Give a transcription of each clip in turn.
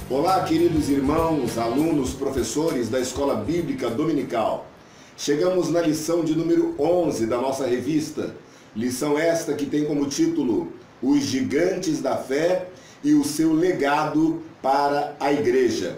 Olá, queridos irmãos, alunos, professores da Escola Bíblica Dominical. Chegamos na lição de número 11 da nossa revista. Lição esta que tem como título Os Gigantes da Fé e o seu legado para a Igreja.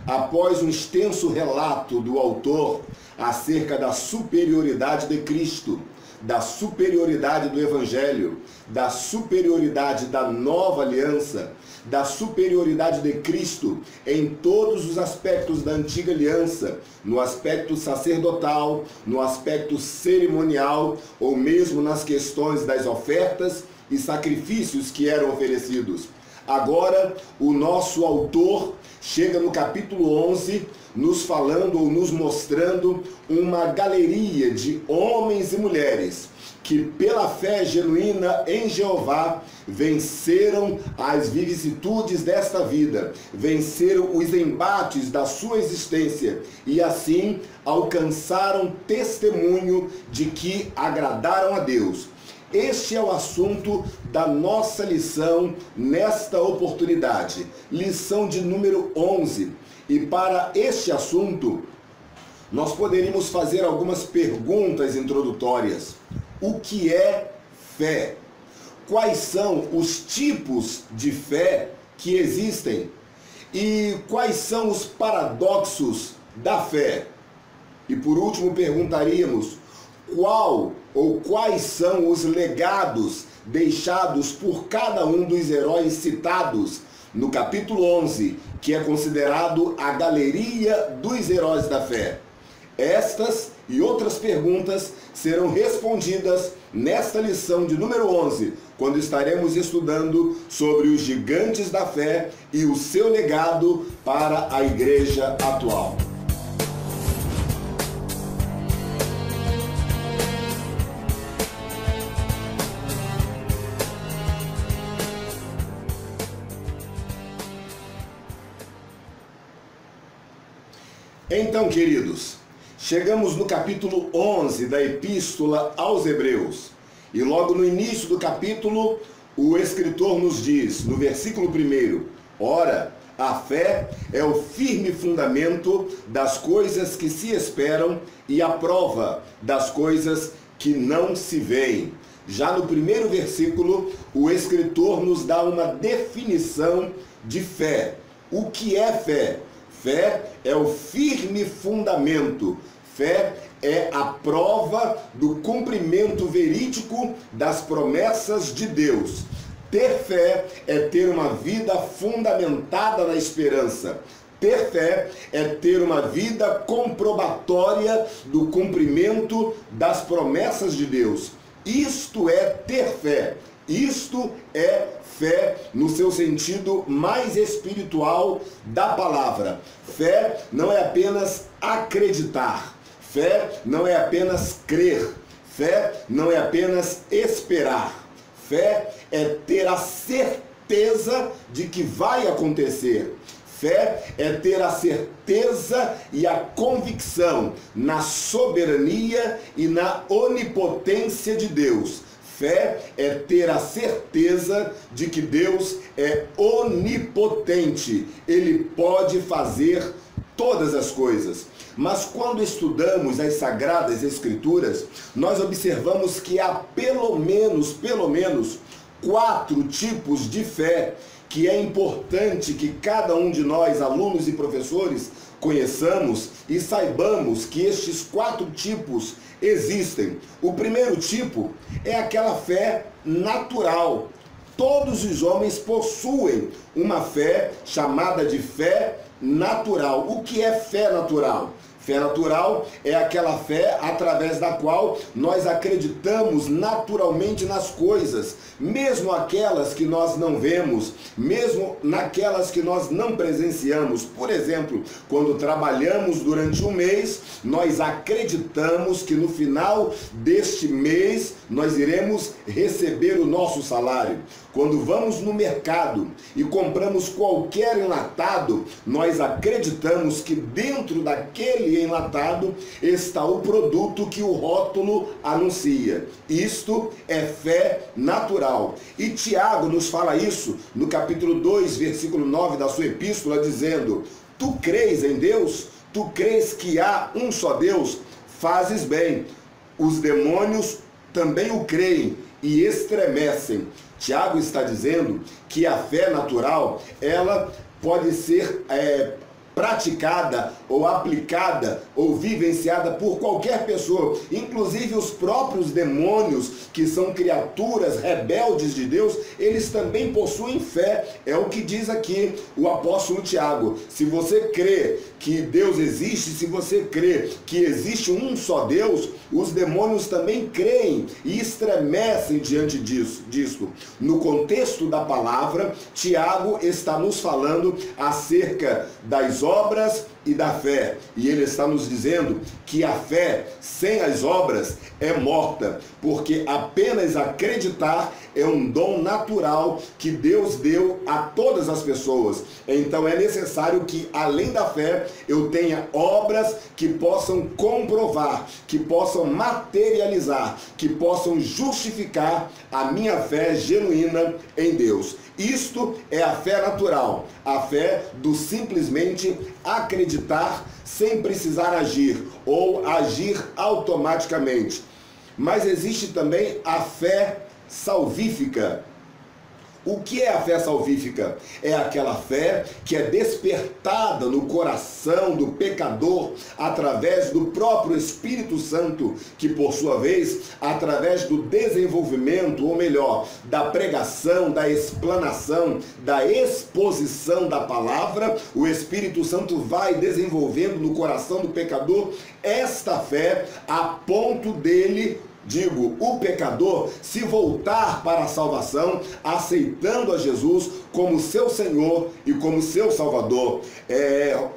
Após um extenso relato do autor acerca da superioridade de Cristo, da superioridade do Evangelho, da superioridade da nova aliança, da superioridade de Cristo em todos os aspectos da antiga aliança, no aspecto sacerdotal, no aspecto cerimonial ou mesmo nas questões das ofertas e sacrifícios que eram oferecidos. Agora, o nosso autor chega no capítulo 11, nos falando ou nos mostrando uma galeria de homens e mulheres que pela fé genuína em Jeová venceram as vicissitudes desta vida, venceram os embates da sua existência e assim alcançaram testemunho de que agradaram a Deus. Este é o assunto da nossa lição nesta oportunidade, lição de número 11. E para este assunto, nós poderíamos fazer algumas perguntas introdutórias. O que é fé? Quais são os tipos de fé que existem? E quais são os paradoxos da fé? E por último perguntaríamos, qual ou quais são os legados deixados por cada um dos heróis citados no capítulo 11, que é considerado a galeria dos heróis da fé? Estas e outras perguntas serão respondidas nesta lição de número 11, quando estaremos estudando sobre os gigantes da fé e o seu legado para a igreja atual. Então, queridos, chegamos no capítulo 11 da Epístola aos Hebreus. E logo no início do capítulo, o escritor nos diz, no versículo 1, ora, a fé é o firme fundamento das coisas que se esperam e a prova das coisas que não se veem. Já no primeiro versículo, o escritor nos dá uma definição de fé. O que é fé? Fé é o firme fundamento. Fé é a prova do cumprimento verídico das promessas de Deus. Ter fé é ter uma vida fundamentada na esperança. Ter fé é ter uma vida comprobatória do cumprimento das promessas de Deus. Isto é ter fé. Isto é fé no seu sentido mais espiritual da palavra. Fé não é apenas acreditar. Fé não é apenas crer. Fé não é apenas esperar. Fé é ter a certeza de que vai acontecer. Fé é ter a certeza e a convicção na soberania e na onipotência de Deus. Fé é ter a certeza de que Deus é onipotente. Ele pode fazer todas as coisas. Mas quando estudamos as Sagradas Escrituras, nós observamos que há pelo menos 4 tipos de fé que é importante que cada um de nós, alunos e professores, conheçamos e saibamos que estes 4 tipos existem. O primeiro tipo é aquela fé natural. Todos os homens possuem uma fé chamada de fé natural. O que é fé natural? Fé natural é aquela fé através da qual nós acreditamos naturalmente nas coisas, mesmo aquelas que nós não vemos, mesmo naquelas que nós não presenciamos. Por exemplo, quando trabalhamos durante um mês, nós acreditamos que no final deste mês nós iremos receber o nosso salário. Quando vamos no mercado e compramos qualquer enlatado, nós acreditamos que dentro daquele enlatado está o produto que o rótulo anuncia. Isto é fé natural. E Tiago nos fala isso no capítulo 2, versículo 9 da sua epístola, dizendo: tu crês em Deus? Tu crês que há um só Deus? Fazes bem. Os demônios também o creem e estremecem. Tiago está dizendo que a fé natural, ela pode ser praticada ou aplicada ou vivenciada por qualquer pessoa, inclusive os próprios demônios, que são criaturas rebeldes de Deus, eles também possuem fé. É o que diz aqui o apóstolo Tiago. Se você crê que Deus existe, se você crê que existe um só Deus, os demônios também creem e estremecem diante disso. No contexto da palavra, Tiago está nos falando acerca das obras e da fé. E ele está nos dizendo que a fé sem as obras é morta, porque apenas acreditar é um dom natural que Deus deu a todas as pessoas. Então é necessário que, além da fé, eu tenha obras que possam comprovar, que possam materializar, que possam justificar a minha fé genuína em Deus. Isto é a fé natural, a fé do simplesmente acreditar sem precisar agir ou agir automaticamente. Mas existe também a fé salvífica. O que é a fé salvífica? É aquela fé que é despertada no coração do pecador através do próprio Espírito Santo, que por sua vez, através do desenvolvimento, ou melhor, da pregação, da explanação, da exposição da palavra, o Espírito Santo vai desenvolvendo no coração do pecador esta fé a ponto dele, o pecador, se voltar para a salvação, aceitando a Jesus como seu Senhor e como seu Salvador.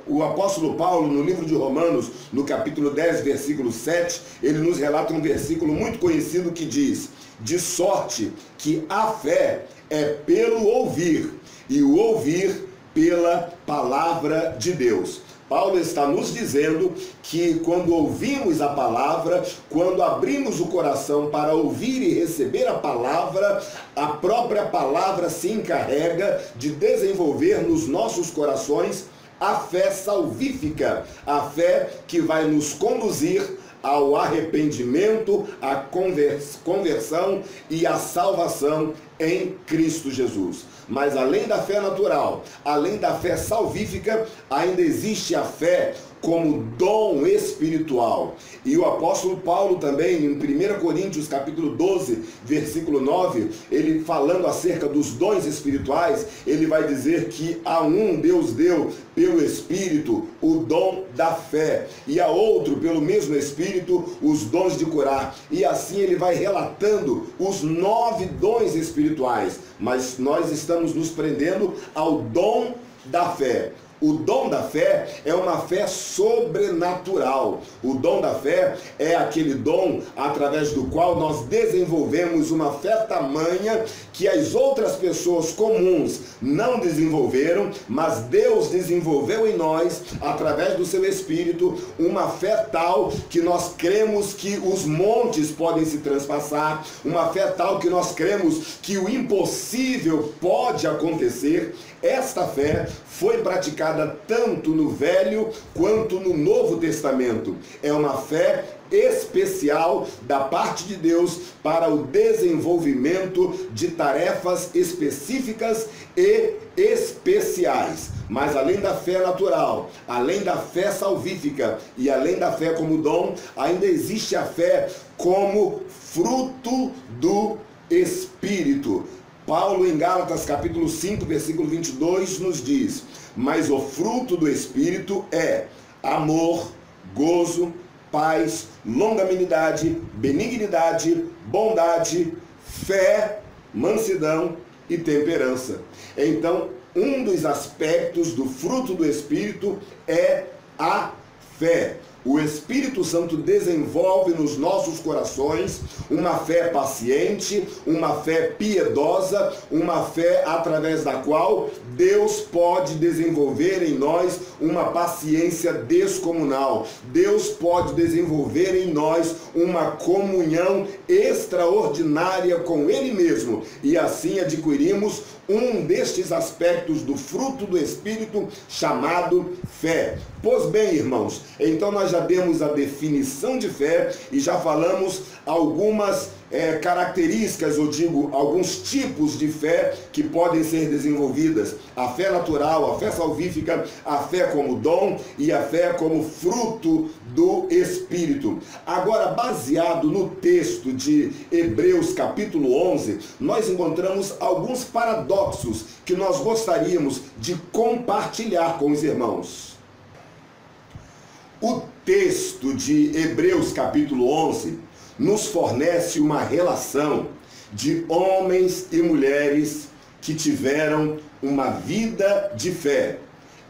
O apóstolo Paulo, no livro de Romanos, no capítulo 10, versículo 7, ele nos relata um versículo muito conhecido que diz: de sorte que a fé é pelo ouvir, e o ouvir pela palavra de Deus. Paulo está nos dizendo que quando ouvimos a palavra, quando abrimos o coração para ouvir e receber a palavra, a própria palavra se encarrega de desenvolver nos nossos corações a fé salvífica, a fé que vai nos conduzir ao arrependimento, à conversão e à salvação em Cristo Jesus. Mas além da fé natural, além da fé salvífica, ainda existe a fé como dom espiritual. E o apóstolo Paulo também, em 1 Coríntios capítulo 12, versículo 9, ele falando acerca dos dons espirituais, ele vai dizer que a um Deus deu pelo Espírito o dom da fé, e a outro pelo mesmo Espírito os dons de curar. E assim ele vai relatando os 9 dons espirituais, mas nós estamos nos prendendo ao dom da fé. O dom da fé é uma fé sobrenatural. O dom da fé é aquele dom através do qual nós desenvolvemos uma fé tamanha que as outras pessoas comuns não desenvolveram, mas Deus desenvolveu em nós, através do seu Espírito, uma fé tal que nós cremos que os montes podem se transpassar, uma fé tal que nós cremos que o impossível pode acontecer. Esta fé foi praticada tanto no Velho quanto no Novo Testamento. É uma fé especial da parte de Deus para o desenvolvimento de tarefas específicas e especiais. Mas além da fé natural, além da fé salvífica e além da fé como dom, ainda existe a fé como fruto do Espírito. Paulo, em Gálatas capítulo 5, versículo 22, nos diz: mas o fruto do Espírito é amor, gozo, paz, longanimidade, benignidade, bondade, fé, mansidão e temperança. Então, um dos aspectos do fruto do Espírito é a fé. o Espírito Santo desenvolve nos nossos corações uma fé paciente, uma fé piedosa, uma fé através da qual Deus pode desenvolver em nós uma paciência descomunal. Deus pode desenvolver em nós uma comunhão extraordinária com Ele mesmo. E assim adquirimos um destes aspectos do fruto do Espírito chamado fé. Pois bem, irmãos, então nós já demos a definição de fé e já falamos algumas características, eu digo, alguns tipos de fé que podem ser desenvolvidas. A fé natural, a fé salvífica, a fé como dom e a fé como fruto do Espírito. Agora, baseado no texto de Hebreus capítulo 11, nós encontramos alguns paradoxos que nós gostaríamos de compartilhar com os irmãos. O texto de Hebreus capítulo 11 nos fornece uma relação de homens e mulheres que tiveram uma vida de fé.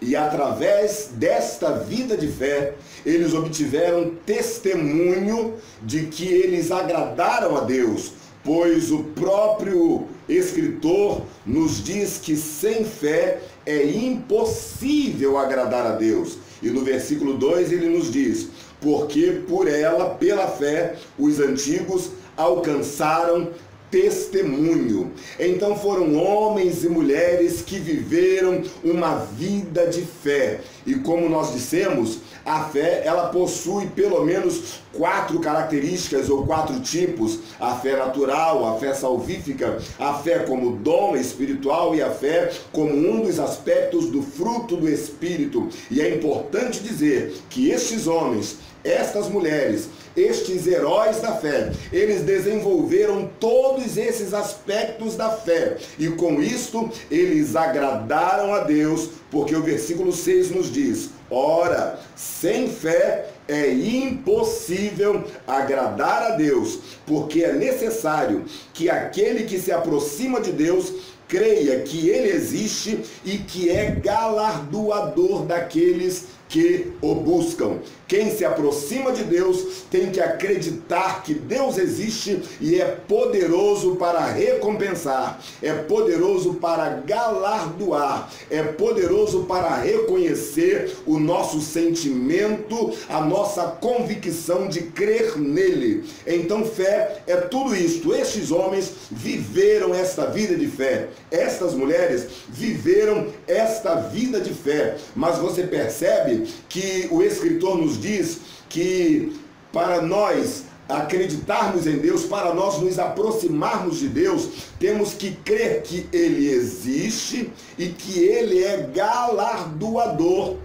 E através desta vida de fé, eles obtiveram testemunho de que eles agradaram a Deus, pois o próprio escritor nos diz que sem fé é impossível agradar a Deus. E no versículo 2 ele nos diz: porque por ela, pela fé, os antigos alcançaram testemunho. Então foram homens e mulheres que viveram uma vida de fé. E como nós dissemos, a fé, ela possui pelo menos 4 características ou 4 tipos: a fé natural, a fé salvífica, a fé como dom espiritual e a fé como um dos aspectos do fruto do Espírito. E é importante dizer que estes homens, estas mulheres, estes heróis da fé, eles desenvolveram todos esses aspectos da fé e com isto eles agradaram a Deus, porque o versículo 6 nos diz: ora, sem fé é impossível agradar a Deus, porque é necessário que aquele que se aproxima de Deus creia que Ele existe e que é galardoador daqueles que o buscam. Quem se aproxima de Deus tem que acreditar que Deus existe e é poderoso para recompensar, é poderoso para galardoar, é poderoso para reconhecer o nosso sentimento, a nossa convicção de crer nele. Então fé é tudo isto. Estes homens viveram esta vida de fé, estas mulheres viveram esta vida de fé, mas você percebe que o escritor nos diz que para nós acreditarmos em Deus, para nós nos aproximarmos de Deus, temos que crer que Ele existe e que Ele é galardoador.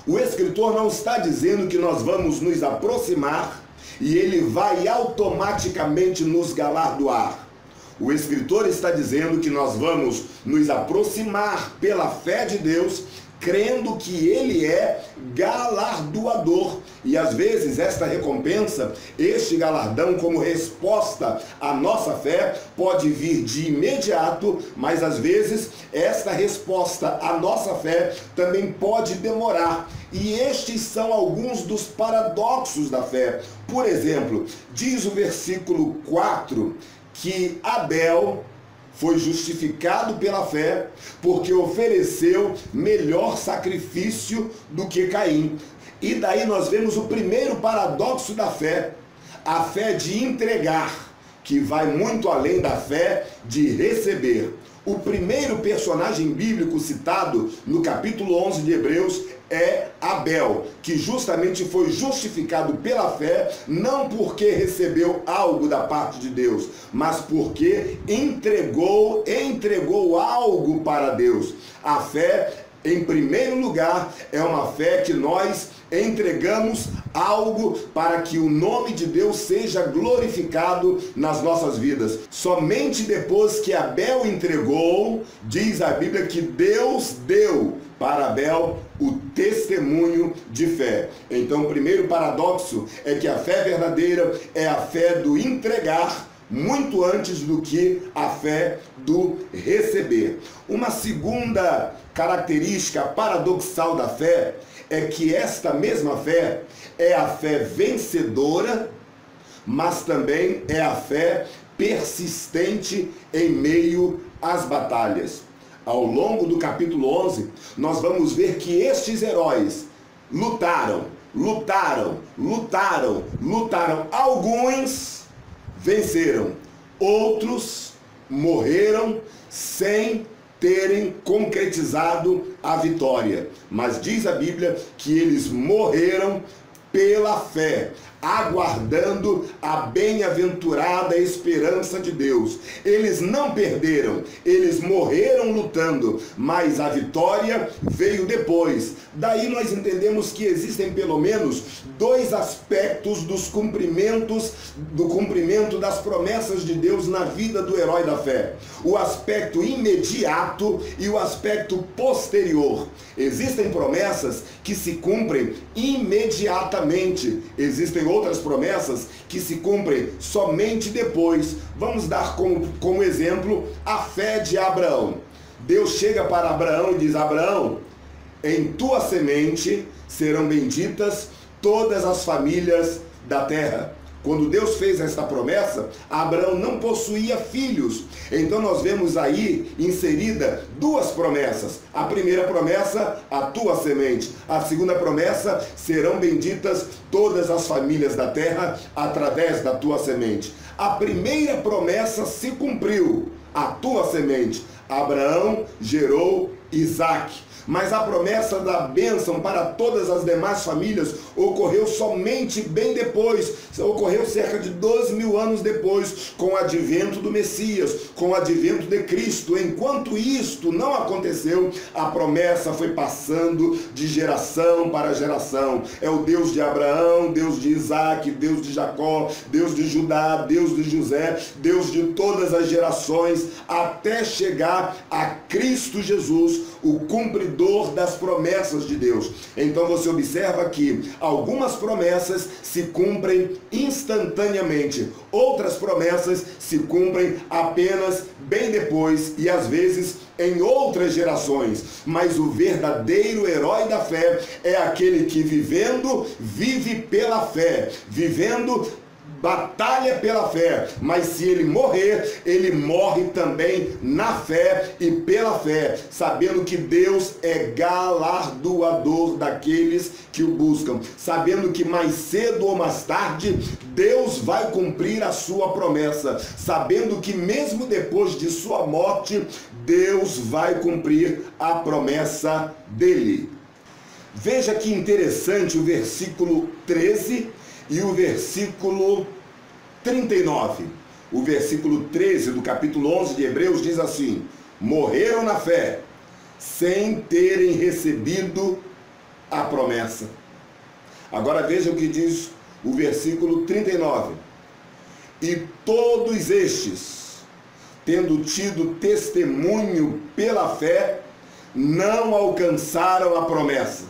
O escritor não está dizendo que nós vamos nos aproximar e Ele vai automaticamente nos galardoar. O escritor está dizendo que nós vamos nos aproximar pela fé de Deus, crendo que Ele é galardoador. E às vezes esta recompensa, este galardão como resposta à nossa fé, pode vir de imediato, mas às vezes esta resposta à nossa fé também pode demorar. E estes são alguns dos paradoxos da fé. Por exemplo, diz o versículo 4 que Abel foi justificado pela fé, porque ofereceu melhor sacrifício do que Caim. E daí nós vemos o primeiro paradoxo da fé, a fé de entregar, que vai muito além da fé de receber. O primeiro personagem bíblico citado no capítulo 11 de Hebreus é Abel, que justamente foi justificado pela fé, não porque recebeu algo da parte de Deus, mas porque entregou algo para Deus. A fé, em primeiro lugar, é uma fé que nós entregamos algo para que o nome de Deus seja glorificado nas nossas vidas. Somente depois que Abel entregou, diz a Bíblia que Deus deu para Abel o testemunho de fé. Então, o primeiro paradoxo é que a fé verdadeira é a fé do entregar muito antes do que a fé do receber. Uma segunda característica paradoxal da fé é que esta mesma fé é a fé vencedora, mas também é a fé persistente em meio às batalhas. Ao longo do capítulo 11, nós vamos ver que estes heróis lutaram. Alguns venceram, outros morreram sem terem concretizado a vitória. Mas diz a Bíblia que eles morreram pela fé, aguardando a bem-aventurada esperança de Deus. Eles não perderam, eles morreram lutando, mas a vitória veio depois. Daí nós entendemos que existem pelo menos dois aspectos do cumprimento das promessas de Deus na vida do herói da fé: o aspecto imediato e o aspecto posterior. Existem promessas que se cumprem imediatamente, existem outras promessas que se cumprem somente depois. Vamos dar como exemplo a fé de Abraão. Deus chega para Abraão e diz: Abraão, em tua semente serão benditas todas as famílias da terra. Quando Deus fez esta promessa, Abraão não possuía filhos. Então nós vemos aí inserida duas promessas. A primeira promessa, a tua semente. A segunda promessa, serão benditas todas as famílias da terra através da tua semente. A primeira promessa se cumpriu, a tua semente. Abraão gerou Isaque. Mas a promessa da bênção para todas as demais famílias ocorreu somente bem depois. Ocorreu cerca de 12.000 anos depois, com o advento do Messias, com o advento de Cristo. Enquanto isto não aconteceu, a promessa foi passando de geração para geração. É o Deus de Abraão, Deus de Isaque, Deus de Jacó, Deus de Judá, Deus de José, Deus de todas as gerações, até chegar a Cristo Jesus, o cumpridor das promessas de Deus. Então você observa que algumas promessas se cumprem instantaneamente, outras promessas se cumprem apenas bem depois e às vezes em outras gerações. Mas o verdadeiro herói da fé é aquele que vive pela fé, batalha pela fé, mas se ele morrer, ele morre também na fé e pela fé, sabendo que Deus é galardoador daqueles que o buscam, sabendo que mais cedo ou mais tarde Deus vai cumprir a sua promessa, sabendo que mesmo depois de sua morte, Deus vai cumprir a promessa dele. Veja que interessante o versículo 13 e o versículo 39. O versículo 13 do capítulo 11 de Hebreus diz assim: morreram na fé, sem terem recebido a promessa. Agora veja o que diz o versículo 39. E todos estes, tendo tido testemunho pela fé, não alcançaram a promessa.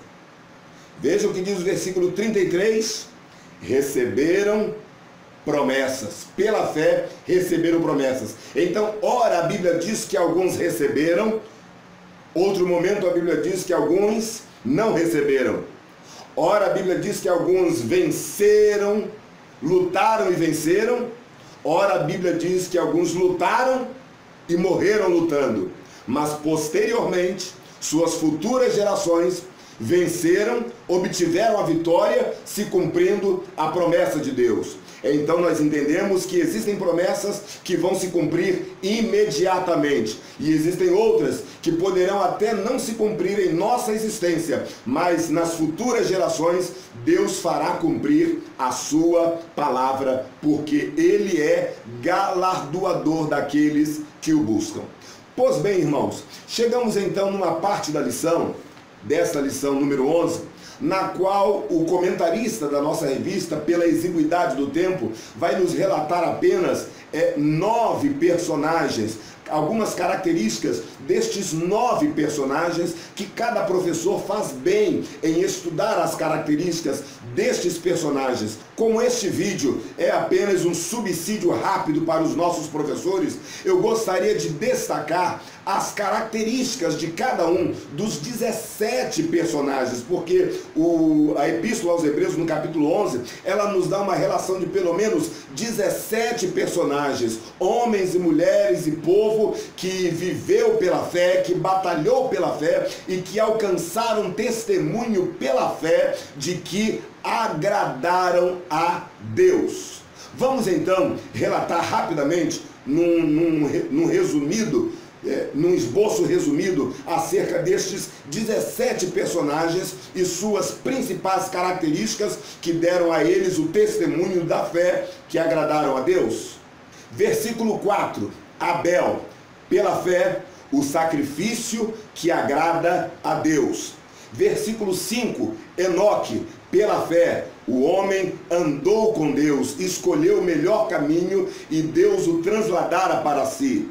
Veja o que diz o versículo 33. Receberam promessas. Pela fé, receberam promessas. Então, ora, a Bíblia diz que alguns receberam, outro momento a Bíblia diz que alguns não receberam. Ora, a Bíblia diz que alguns venceram, lutaram e venceram. Ora, a Bíblia diz que alguns lutaram e morreram lutando. Mas, posteriormente, suas futuras gerações venceram, obtiveram a vitória, se cumprindo a promessa de Deus. Então nós entendemos que existem promessas que vão se cumprir imediatamente e existem outras que poderão até não se cumprir em nossa existência, mas nas futuras gerações Deus fará cumprir a sua palavra, porque Ele é galardoador daqueles que o buscam. Pois bem, irmãos, chegamos então numa parte da lição, desta lição número 11, na qual o comentarista da nossa revista, pela exiguidade do tempo, vai nos relatar apenas 9 personagens, algumas características destes 9 personagens, que cada professor faz bem em estudar as características destes personagens. Como este vídeo é apenas um subsídio rápido para os nossos professores, eu gostaria de destacar as características de cada um dos 17 personagens, porque a Epístola aos Hebreus, no capítulo 11, ela nos dá uma relação de pelo menos 17 personagens, homens e mulheres e povo que viveu pela fé, que batalhou pela fé e que alcançaram testemunho pela fé de que agradaram a Deus. Vamos então relatar rapidamente, num esboço resumido, acerca destes 17 personagens e suas principais características que deram a eles o testemunho da fé que agradaram a Deus. Versículo 4, Abel, pela fé, o sacrifício que agrada a Deus. Versículo 5, Enoque, pela fé, o homem andou com Deus, escolheu o melhor caminho e Deus o transladara para si.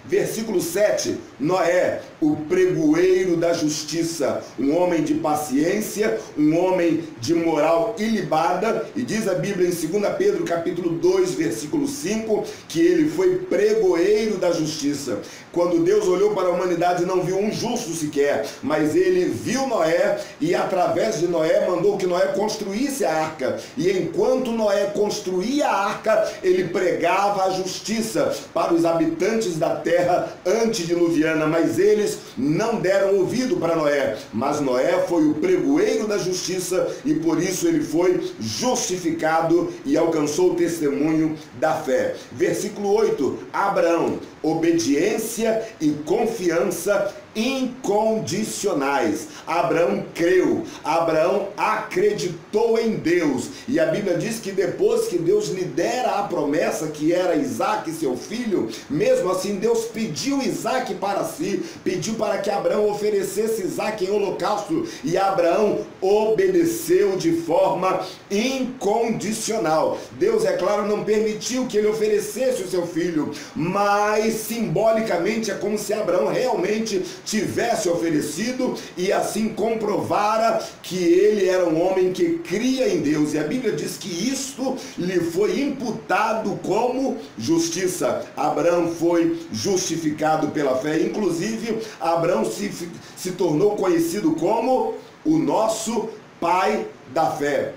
Versículo 7, Noé, o pregoeiro da justiça, um homem de paciência, um homem de moral ilibada, e diz a Bíblia em 2 Pedro capítulo 2, versículo 5, que ele foi pregoeiro da justiça. Quando Deus olhou para a humanidade, não viu um justo sequer, mas ele viu Noé e através de Noé mandou que Noé construísse a arca. E enquanto Noé construía a arca, ele pregava a justiça para os habitantes da terra antediluviana, mas eles não deram ouvido para Noé. Mas Noé foi o pregoeiro da justiça e por isso ele foi justificado e alcançou o testemunho da fé. Versículo 8, Abraão, obediência e confiança incondicionais. Abraão creu, Abraão acreditou em Deus, e a Bíblia diz que depois que Deus lhe dera a promessa que era Isaque, seu filho, mesmo assim Deus pediu Isaque para si, pediu para que Abraão oferecesse Isaque em holocausto, e Abraão obedeceu de forma incondicional. Deus, é claro, não permitiu que ele oferecesse o seu filho, mas simbolicamente é como se Abraão realmente tivesse oferecido e assim comprovara que ele era um homem que cria em Deus. E a Bíblia diz que isto lhe foi imputado como justiça. Abraão foi justificado pela fé. Inclusive, Abraão se tornou conhecido como o nosso pai da fé.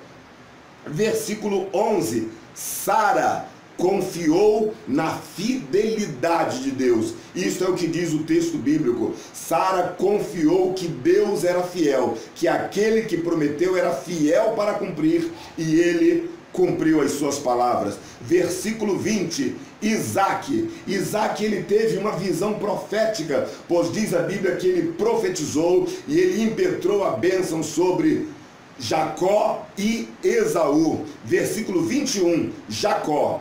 Versículo 11, Sara confiou na fidelidade de Deus. Isso é o que diz o texto bíblico. Sara confiou que Deus era fiel, que aquele que prometeu era fiel para cumprir, e ele cumpriu as suas palavras. Versículo 20, Isaque, ele teve uma visão profética, pois diz a Bíblia que ele profetizou e ele impetrou a bênção sobre Jacó e Esaú. Versículo 21, Jacó,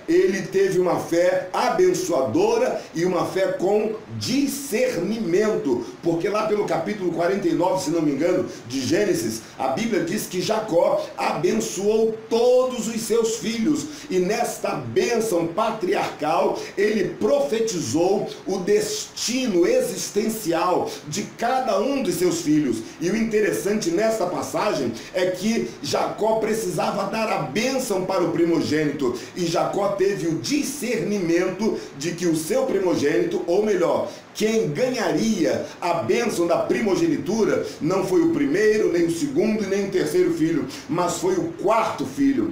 ele teve uma fé abençoadora e uma fé com discernimento, porque lá pelo capítulo 49, se não me engano, de Gênesis, a Bíblia diz que Jacó abençoou todos os seus filhos, e nesta bênção patriarcal ele profetizou o destino existencial de cada um dos seus filhos. E o interessante nesta passagem é que Jacó precisava dar a bênção para o primogênito, e Jacó teve o discernimento de que o seu primogênito, ou melhor, quem ganharia a bênção da primogenitura, não foi o primeiro, nem o segundo e nem o terceiro filho, mas foi o quarto filho.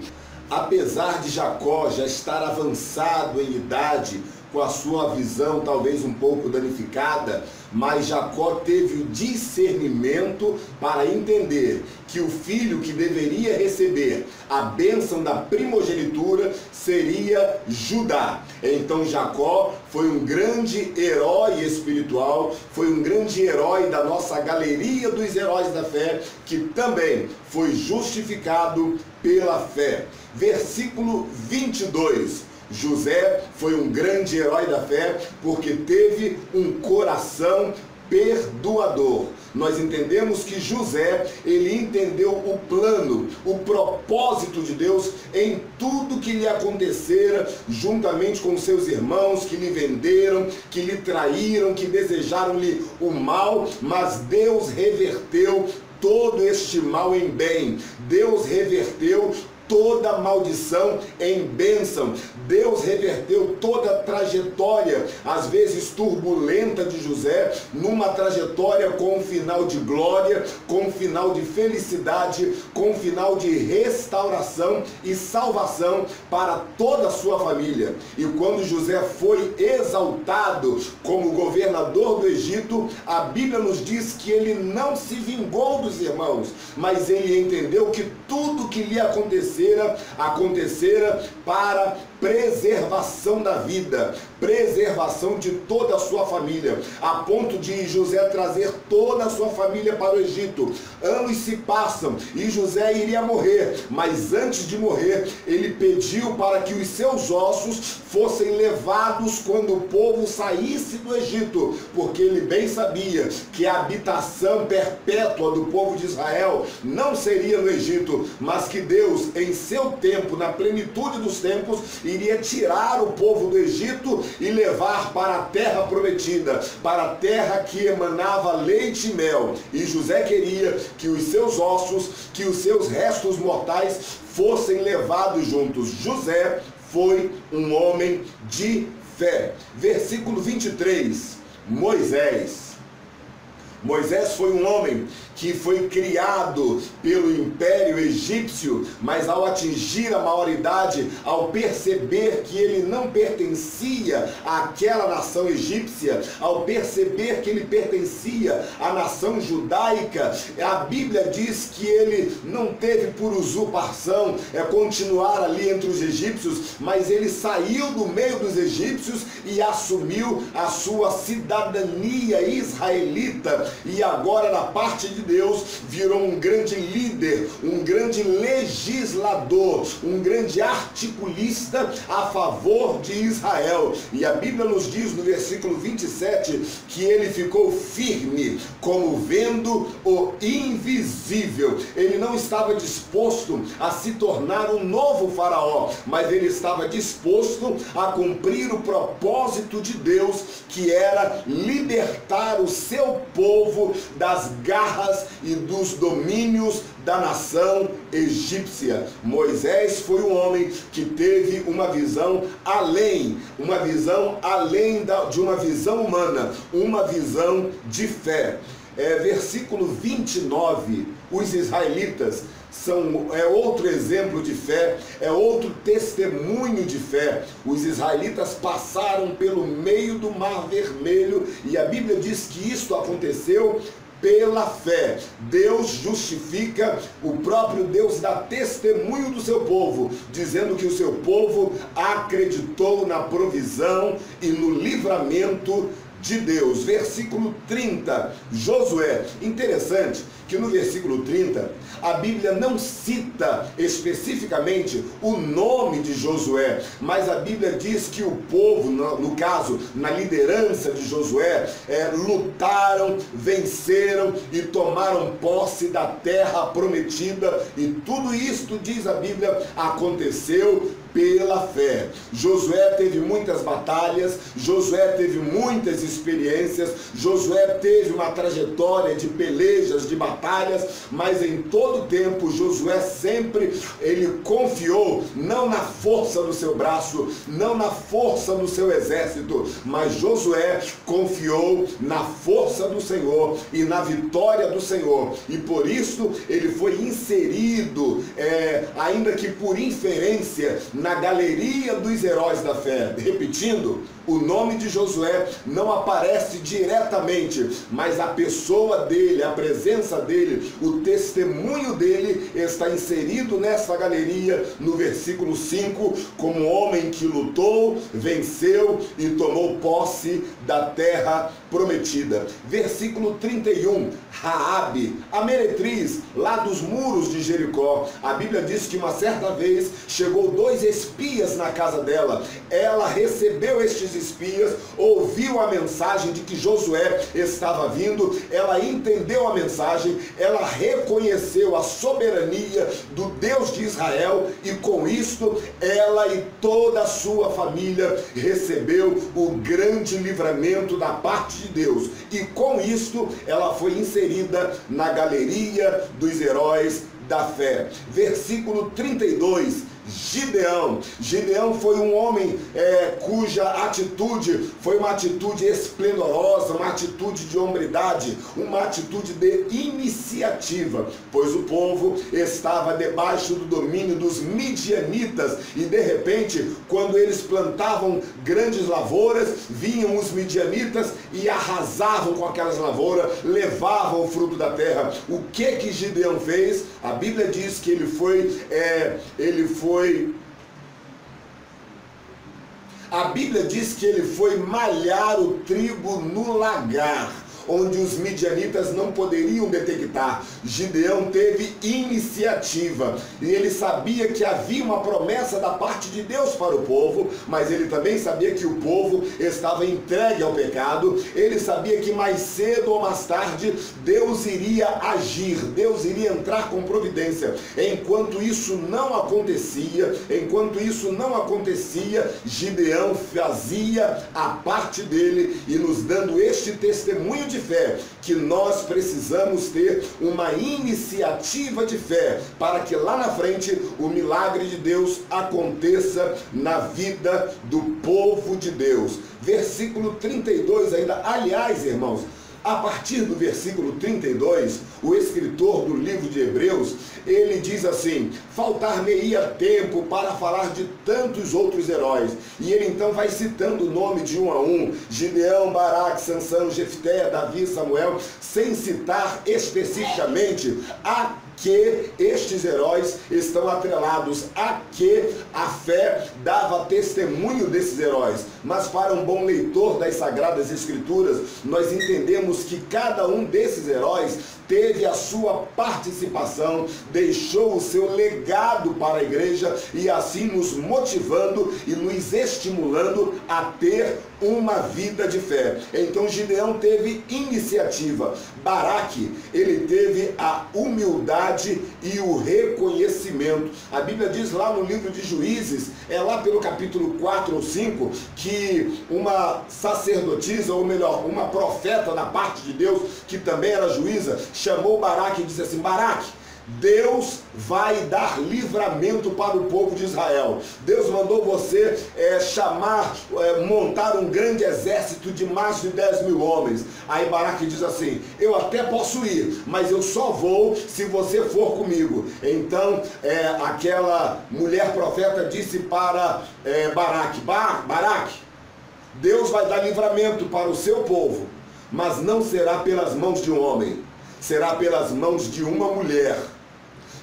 Apesar de Jacó já estar avançado em idade, com a sua visão talvez um pouco danificada, mas Jacó teve o discernimento para entender que o filho que deveria receber a bênção da primogenitura seria Judá. Então Jacó foi um grande herói espiritual, foi um grande herói da nossa galeria dos heróis da fé, que também foi justificado pela fé. Versículo 22. José foi um grande herói da fé porque teve um coração perdoador. Nós entendemos que José, ele entendeu o plano, o propósito de Deus em tudo que lhe acontecera, juntamente com seus irmãos que lhe venderam, que lhe traíram, que desejaram-lhe o mal, mas Deus reverteu todo este mal em bem. Deus reverteu toda maldição em bênção. Deus reverteu toda a trajetória, às vezes turbulenta, de José, numa trajetória com um final de glória, com um final de felicidade, com um final de restauração e salvação para toda a sua família. E quando José foi exaltado como governador do Egito, a Bíblia nos diz que ele não se vingou dos irmãos, mas ele entendeu que tudo que lhe acontecera para preservação da vida, preservação de toda a sua família, a ponto de José trazer toda a sua família para o Egito. Anos se passam e José iria morrer, mas antes de morrer, ele pediu para que os seus ossos fossem levados quando o povo saísse do Egito, porque ele bem sabia que a habitação perpétua do povo de Israel não seria no Egito, mas que Deus, em seu tempo, na plenitude dos tempos, iria tirar o povo do Egito e levar para a terra prometida, para a terra que emanava leite e mel. E José queria que os seus ossos, que os seus restos mortais fossem levados juntos. José foi um homem de fé. Versículo 23, Moisés foi um homem que foi criado pelo Império Egípcio, mas ao atingir a maioridade, ao perceber que ele não pertencia àquela nação egípcia, ao perceber que ele pertencia à nação judaica, a Bíblia diz que ele não teve por usurpação continuar ali entre os egípcios, mas ele saiu do meio dos egípcios e assumiu a sua cidadania israelita, e agora, da parte de Deus, virou um grande líder, um grande legislador, um grande articulista a favor de Israel. E a Bíblia nos diz no versículo 27 que ele ficou firme, como vendo o invisível. Ele não estava disposto a se tornar um novo faraó, mas ele estava disposto a cumprir o propósito de Deus, que era libertar o seu povo das garras e dos domínios da nação egípcia. Moisés foi um homem que teve uma visão além de uma visão humana, uma visão de fé. Versículo 29, os israelitas é outro exemplo de fé, é outro testemunho de fé. Os israelitas passaram pelo meio do Mar Vermelho e a Bíblia diz que isso aconteceu pela fé. Deus justifica, o próprio Deus dá testemunho do seu povo, dizendo que o seu povo acreditou na provisão e no livramento de Deus. Versículo 30, Josué. Interessante que no versículo 30, a Bíblia não cita especificamente o nome de Josué, mas a Bíblia diz que o povo, no caso, na liderança de Josué, lutaram, venceram e tomaram posse da terra prometida, e tudo isto, diz a Bíblia, aconteceu pela fé. Josué teve muitas batalhas, Josué teve muitas experiências, Josué teve uma trajetória de pelejas, de batalhas, mas em todo tempo Josué sempre ele confiou não na força do seu braço, não na força do seu exército, mas Josué confiou na força do Senhor e na vitória do Senhor, e por isso ele foi inserido, ainda que por inferência, na galeria dos heróis da fé. Repetindo, o nome de Josué não aparece diretamente, mas a pessoa dele, a presença dele, o testemunho dele está inserido nessa galeria no versículo 5, como homem que lutou, venceu e tomou posse da terra prometida. Versículo 31, Raabe, a meretriz lá dos muros de Jericó. A Bíblia diz que uma certa vez chegou 2 espias na casa dela. Ela recebeu estes grandes espias, ouviu a mensagem de que Josué estava vindo, ela entendeu a mensagem, ela reconheceu a soberania do Deus de Israel e com isto ela e toda a sua família recebeu o grande livramento da parte de Deus. E com isto ela foi inserida na galeria dos heróis da fé. Versículo 32, Gideão foi um homem cuja atitude foi uma atitude esplendorosa, uma atitude de hombridade, uma atitude de iniciativa, pois o povo estava debaixo do domínio dos midianitas e de repente, quando eles plantavam grandes lavouras, vinham os midianitas e arrasavam com aquelas lavouras, levavam o fruto da terra. O que Gideão fez? A Bíblia diz que a Bíblia diz que ele foi malhar o trigo no lagar, onde os midianitas não poderiam detectar. Gideão teve iniciativa e ele sabia que havia uma promessa da parte de Deus para o povo, mas ele também sabia que o povo estava entregue ao pecado. Ele sabia que mais cedo ou mais tarde Deus iria agir, Deus iria entrar com providência. Enquanto isso não acontecia, Gideão fazia a parte dele e nos dando este testemunho de fé, que nós precisamos ter uma iniciativa de fé para que lá na frente o milagre de Deus aconteça na vida do povo de Deus. Versículo 32 ainda, aliás, irmãos, a partir do versículo 32, o escritor do livro de Hebreus, ele diz assim: faltar-me-ia tempo para falar de tantos outros heróis. E ele então vai citando o nome de um a um: Gideão, Baraque, Sansão, Jefté, Davi, Samuel, sem citar especificamente a que estes heróis estão atrelados, a que a fé dava testemunho desses heróis. Mas para um bom leitor das Sagradas Escrituras, nós entendemos que cada um desses heróis teve a sua participação, deixou o seu legado para a igreja e assim nos motivando e nos estimulando a ter uma vida de fé. Então Gideão teve iniciativa. Baraque, ele teve a humildade e o reconhecimento. A Bíblia diz lá no livro de Juízes, lá pelo capítulo 4 ou 5, que uma sacerdotisa, ou melhor, uma profeta da parte de Deus, que também era juíza, chamou Baraque e disse assim: Baraque, Deus vai dar livramento para o povo de Israel. Deus mandou você montar um grande exército de mais de 10 mil homens. Aí Baraque diz assim: eu até posso ir, mas eu só vou se você for comigo. Então aquela mulher profeta disse para Baraque: Baraque, Deus vai dar livramento para o seu povo, mas não será pelas mãos de um homem, será pelas mãos de uma mulher.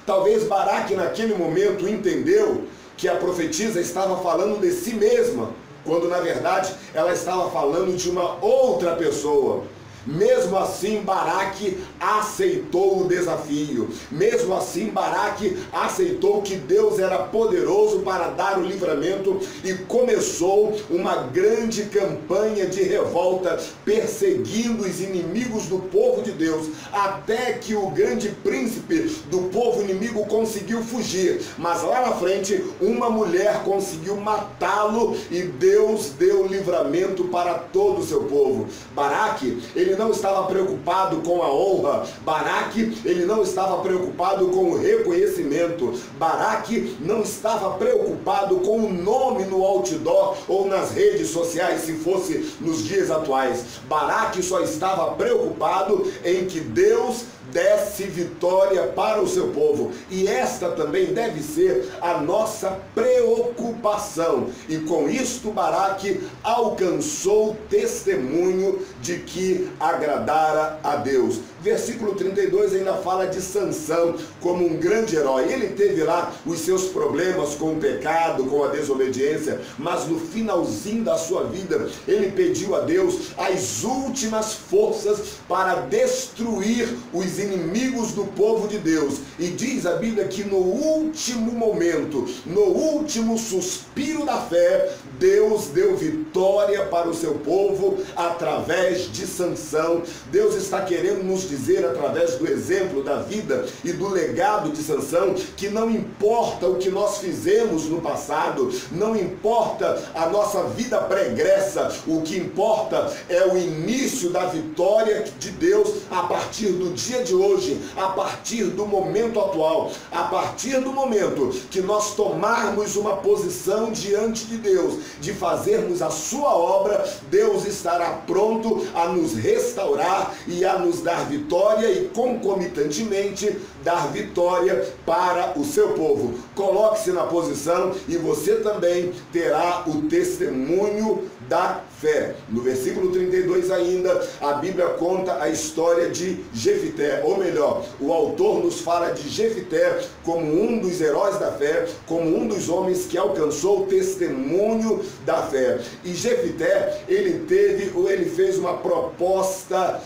Talvez Baraque naquele momento entendeu que a profetisa estava falando de si mesma, quando na verdade ela estava falando de uma outra pessoa. Mesmo assim, Baraque aceitou o desafio. Mesmo assim, Baraque aceitou que Deus era poderoso para dar o livramento e começou uma grande campanha de revolta, perseguindo os inimigos do povo de Deus, até que o grande príncipe do povo inimigo conseguiu fugir. Mas lá na frente, uma mulher conseguiu matá-lo e Deus deu livramento para todo o seu povo. Baraque, ele não estava preocupado com a honra. Baraque, ele não estava preocupado com o reconhecimento. Baraque não estava preocupado com o nome no outdoor ou nas redes sociais, se fosse nos dias atuais. Baraque só estava preocupado em que Deus desse vitória para o seu povo. E esta também deve ser a nossa preocupação. E com isto Baraque alcançou testemunho de que a agradara a Deus. Versículo 32 ainda fala de Sansão como um grande herói. Ele teve lá os seus problemas com o pecado, com a desobediência, mas no finalzinho da sua vida, ele pediu a Deus as últimas forças para destruir os inimigos do povo de Deus. E diz a Bíblia que no último momento, no último suspiro da fé, Deus deu vitória para o seu povo através de Sansão. Deus está querendo nos dizer, através do exemplo da vida e do legado de Sansão, que não importa o que nós fizemos no passado, não importa a nossa vida pregressa, o que importa é o início da vitória de Deus a partir do dia de hoje, a partir do momento atual, a partir do momento que nós tomarmos uma posição diante de Deus, de fazermos a sua obra, Deus estará pronto a nos restaurar e a nos dar vitória e concomitantemente dar vitória para o seu povo. Coloque-se na posição e você também terá o testemunho da fé. No versículo 32 ainda, a Bíblia conta a história de Jefité, ou melhor, o autor nos fala de Jefité como um dos heróis da fé, como um dos homens que alcançou o testemunho da fé. E Jefité, ele fez uma proposta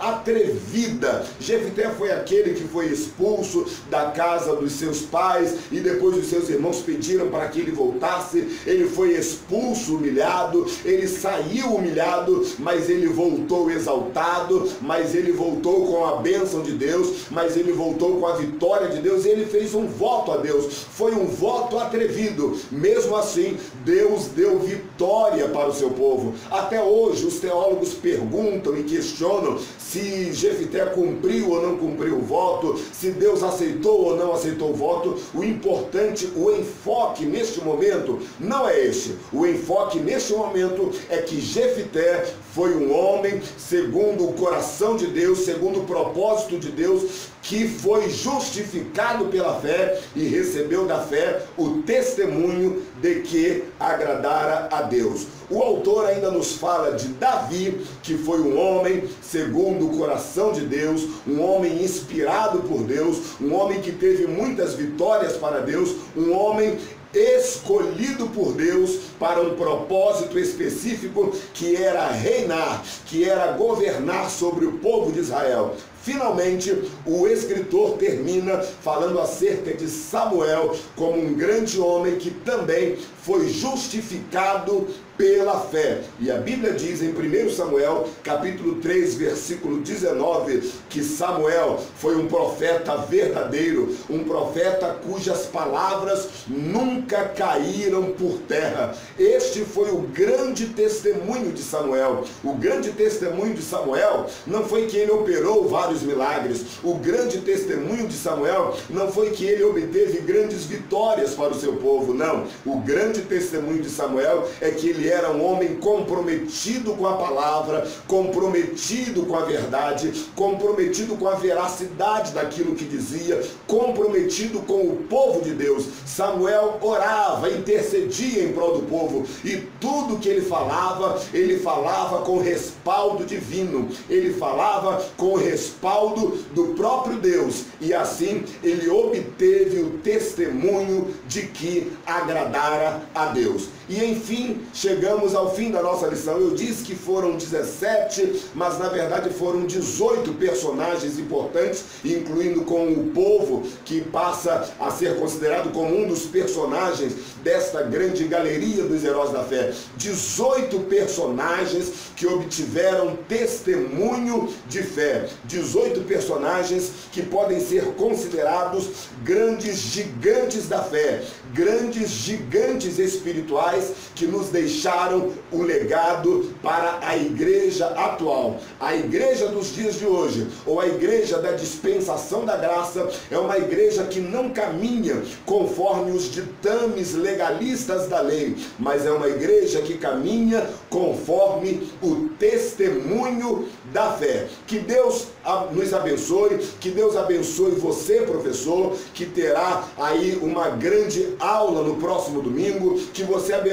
atrevida. Jefité foi aquele que foi expulso da casa dos seus pais e depois os seus irmãos pediram para que ele voltasse. Ele foi expulso, humilhado, ele saiu humilhado, mas ele voltou exaltado, mas ele voltou com a bênção de Deus, mas ele voltou com a vitória de Deus. Ele fez um voto a Deus, foi um voto atrevido. Mesmo assim, Deus deu vitória para o seu povo. Até hoje os teólogos perguntam e questionam se Jefité cumpriu ou não cumpriu o voto, se Deus aceitou ou não aceitou o voto. O importante, o enfoque neste momento não é este. O enfoque neste momento é que Jefité foi um homem segundo o coração de Deus, segundo o propósito de Deus, que foi justificado pela fé e recebeu da fé o testemunho de que agradara a Deus. O autor ainda nos fala de Davi, que foi um homem segundo o coração de Deus, um homem inspirado por Deus, um homem que teve muitas vitórias para Deus, um homem escolhido por Deus para um propósito específico, que era reinar, que era governar sobre o povo de Israel. Finalmente, o escritor termina falando acerca de Samuel como um grande homem que também foi justificado pela fé. E a Bíblia diz em 1 Samuel, capítulo 3, versículo 19, que Samuel foi um profeta verdadeiro, um profeta cujas palavras nunca caíram por terra. Este foi o grande testemunho de Samuel. O grande testemunho de Samuel não foi que ele operou vários milagres. O grande testemunho de Samuel não foi que ele obteve grandes vitórias para o seu povo, não. O grande testemunho de Samuel é que ele era um homem comprometido com a palavra, comprometido com a verdade, comprometido com a veracidade daquilo que dizia, comprometido com o povo de Deus. Samuel orava, intercedia em prol do povo, e tudo que ele falava com respaldo divino, ele falava com o respaldo do próprio Deus, e assim ele obteve o testemunho de que agradara a Deus. E enfim, chegamos ao fim da nossa lição. Eu disse que foram 17, mas na verdade foram 18 personagens importantes, incluindo com o povo, que passa a ser considerado como um dos personagens desta grande galeria dos heróis da fé. 18 personagens que obtiveram testemunho de fé. 18 personagens que podem ser considerados grandes gigantes da fé, grandes gigantes espirituais que nos deixaram o legado para a igreja atual. A igreja dos dias de hoje, ou a igreja da dispensação da graça, é uma igreja que não caminha conforme os ditames legalistas da lei, mas é uma igreja que caminha conforme o testemunho da fé. Que Deus nos abençoe, que Deus abençoe você, professor, que terá aí uma grande aula no próximo domingo, que você abençoe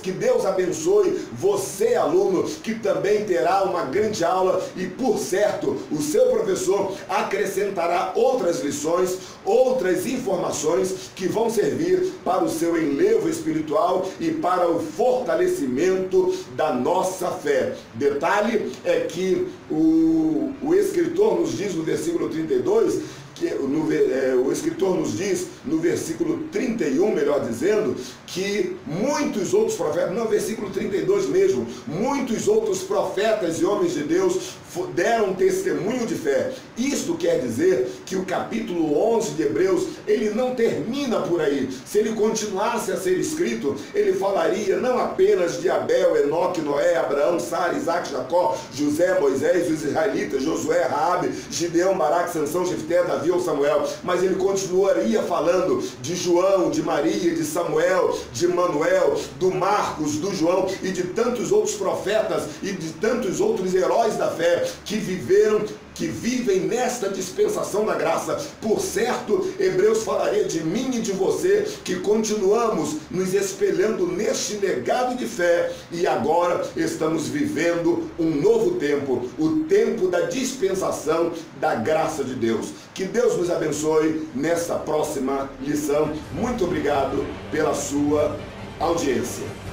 que Deus abençoe você, aluno, que também terá uma grande aula e, por certo, o seu professor acrescentará outras lições, outras informações que vão servir para o seu enlevo espiritual e para o fortalecimento da nossa fé. Detalhe é que o escritor nos diz no versículo 32, o escritor nos diz no versículo 31, melhor dizendo, que muitos outros profetas, não, versículo 32 mesmo, muitos outros profetas e homens de Deus deram testemunho de fé. Isto quer dizer que o capítulo 11 de Hebreus, ele não termina por aí. Se ele continuasse a ser escrito, ele falaria não apenas de Abel, Enoque, Noé, Abraão, Sara, Isaac, Jacó, José, Moisés, os israelitas, Josué, Raabe, Gideão, Baraque, Sansão, Jefté, Davi ou Samuel, mas ele continuaria falando de João, de Maria, de Samuel, de Manuel, do Marcos, do João e de tantos outros profetas e de tantos outros heróis da fé que vivem nesta dispensação da graça. Por certo, Hebreus falaria de mim e de você, que continuamos nos espelhando neste legado de fé e agora estamos vivendo um novo tempo, o tempo da dispensação da graça de Deus. Que Deus nos abençoe nessa próxima lição. Muito obrigado pela sua audiência.